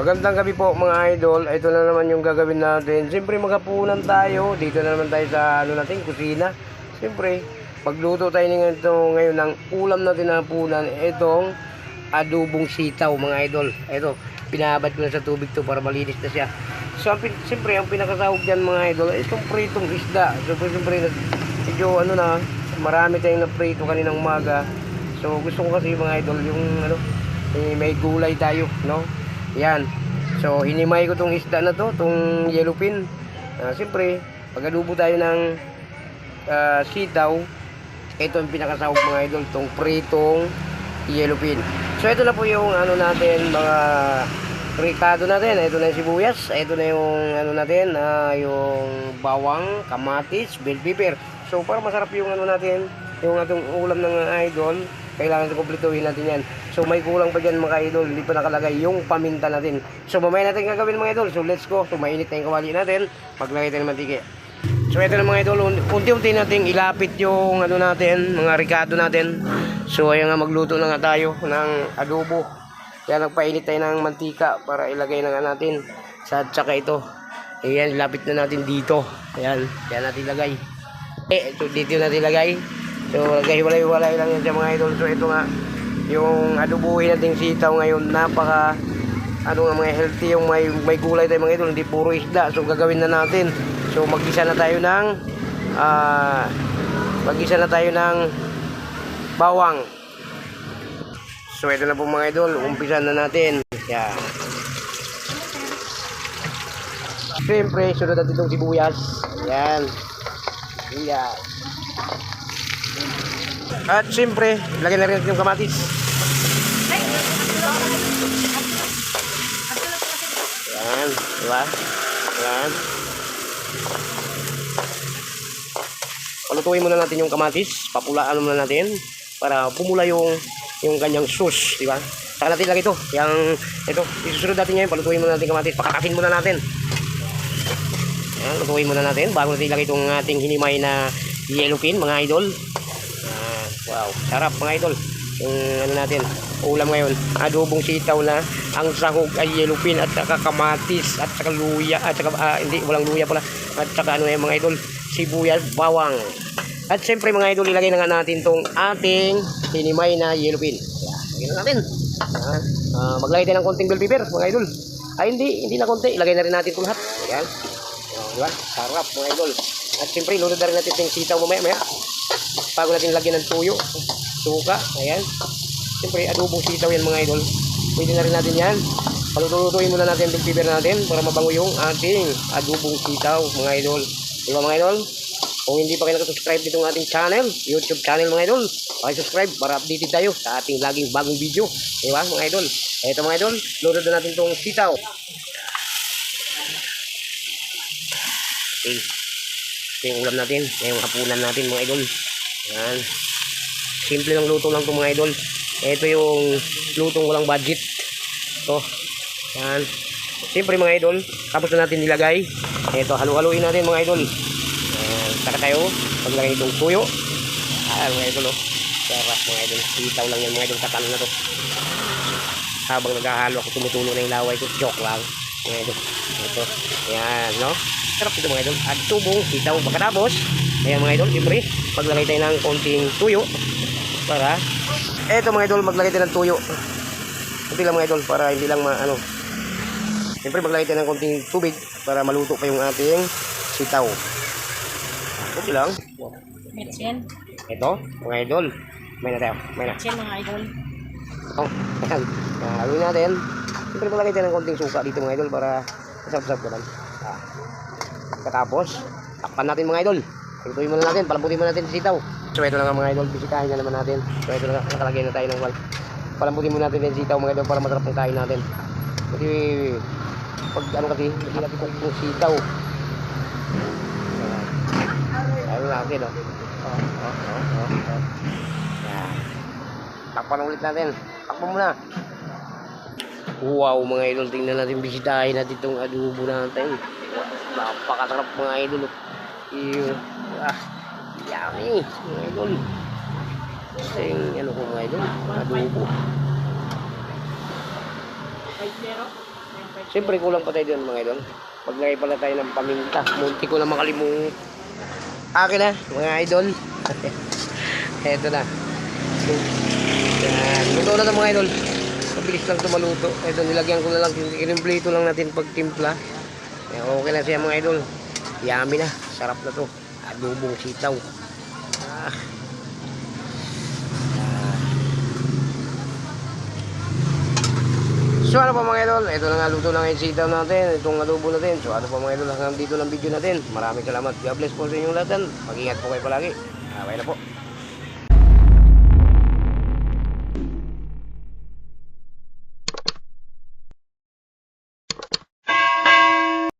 Magandang gabi po mga idol. Ito na naman yung gagawin natin. Siyempre maghapunan tayo. Dito na naman tayo sa kusina. Siyempre, magluto tayo ngayon ng ulam natin na hapunan. Itong adobong sitaw mga idol. Ito, pinabad ko na sa tubig to para malinis na siya. So, siyempre, ang pinakasahog dyan mga idol, itong pritong isda. So, siyempre, medyo marami tayong naprito kaninang umaga. So, gusto ko kasi mga idol, yung may gulay tayo, no? Yan. So, hinimay ko tong isda na to, tong yellowfin. Siyempre, pag-adobo tayo ng sitaw, ito ang pinakasahog mga idol, tong pritong yellowfin. So, ito na po yung natin, mga ricado natin. Ito na yung sibuyas, ito na yung natin, yung bawang, kamatis, bell pepper. So, para masarap yung natin, yung atong ulam ng idol, kailangan kumpletuhin natin yan. So may kulang pa dyan mga idol, hindi pa nakalagay yung paminta natin. So mamaya natin gagawin mga idol. So let's go. So mainit na yung kawali natin, maglagay tayo ng mantika. So ito na mga idol, unti-unti natin ilapit yung natin, mga ricado natin. So ayan nga, magluto na nga tayo ng adobo. Kaya nagpainit tayo ng mantika para ilagay na nga natin sa tsaka ito. Ayan, ilapit na natin dito. Ayan, kaya natin ilagay. So dito natin ilagay. So hiwalay-hiwalay lang yan sa mga idol. So ito nga yung adobuhin nating sitaw ngayon, napaka mga healthy, yung may gulay tayo mga idol, hindi puro isda. So gagawin na natin. So mag-isa na tayo ng bawang. So ito na po mga idol, umpisa na natin. Yan. Siyempre, sunod natin itong sibuyas. Yan. Yan. At siyempre, lagyan na rin natin yung kamatis. Yan, diba? Yan. Palutuin muna natin yung kamatis. Papulaan muna natin para pumula yung kanyang sauce, diba? Saka natin lagi ito. Ito, isusunod natin ngayon. Palutuin muna natin yung kamatis. Pakakasin muna natin. Yan, lutuin muna natin bago natin ilagay itong ating hinimay na yellowfin, mga idol. Wow, sarap mga idol. Yung natin, ulam ngayon, adobong sitaw na ang sahog ay yellowfin at saka kamatis at saka luya at saka hindi, walang luya pala, at saka yung mga idol, sibuyas, bawang. At siyempre mga idol, ilagay na nga natin tong ating hinimay na yellowfin. Lagyan na natin. Maglagay tayo ng konting bell pepper mga idol. Ay hindi na konti, ilagay na rin natin ito lahat. Ayan. Diba? Sarap mga idol. At siyempre, lunod na rin natin yung sitaw mamaya. Bago natin lagyan ng tuyo, suka, ayan. Siyempre, adobong sitaw yan mga idol. Pwede na rin natin yan. Palutuin muna natin yung pepper natin para mabango yung ating adobong sitaw mga idol. Diba mga idol? Kung hindi pa kayo nakasubscribe ditong ating channel, YouTube channel mga idol, pakisubscribe para updated tayo sa ating laging bagong video. Diba mga idol? Ito mga idol, lunod na natin itong sitaw. Okay. Ito yung ulam natin, yung hapunan natin mga idol. Yan. Simple lang luto lang itong mga idol. Ito yung lutong walang budget. Ito. Yan. Siyempre mga idol, tapos na natin nilagay. Ito, halu-haluin natin mga idol. Yan. Saka tayo, paglagay itong tuyo. Ayan mga idol. Sarap mga idol. Sitaw lang yan mga idol. Katalo na to. Habang naghahalo ako, tumutulo na yung laway ko. Joke lang. Mga idol. Ito. Yan, no? Sarap ito mga idol. Adobong sitaw. Pagkatapos, ayan mga idol, siyempre, maglagay tayo ng konting tuyo para, eto mga idol, maglagay tayo ng tuyo. Kunti lang mga idol, para hindi lang siyempre, maglagay tayo ng konting tubig para maluto pa yung ating sitaw. Kunti lang. Metsin. Ito, mga idol, may na tayo. Metsin mga idol. Ayan, haluin natin. Siyempre, maglagay tayo ng konting suka dito mga idol para masarap-sarap naman. Katapos, takpan natin mga idol. Lutuin muna natin, palambutin muna natin si sitaw. So ito na nga mga idol, bisitahin na naman natin. So ito na nga, nakalagay na tayo ng wal. Palambutin muna natin yung sitaw mga idol para masarap ang kain natin. Kasi pag kasi, hindi natin kung sitaw. Ayun natin o. Takpan ulit natin. Takpan muna. Wow mga idol, tingnan natin, bisitahin natin itong adobo natin. Napakasarap mga idol. Yummy mga idol. Ko mga idol, adobo. Siyempre, kulang pa tayo doon mga idol. Maglagay pala tayo ng paminta. Munti ko na makalimutan. Akin na, mga idol. Eto na. Yan. Luto na ito mga idol. Mabilis lang ito maluto. Eto, nilagyan ko na lang. Kinimplito lang natin pag timpla. Okay na siya mga idol. Yummy na. Sarap na to. Adobong sitaw. Ah. So ano pa mga idol, ito na nga luto na ngayon sitaw natin, itong adobo natin. So ano pa mga idol, hanggang dito lang video natin. Maraming salamat. God bless po sa inyong lahat. Mag-ingat po kayo palagi. Okay na po.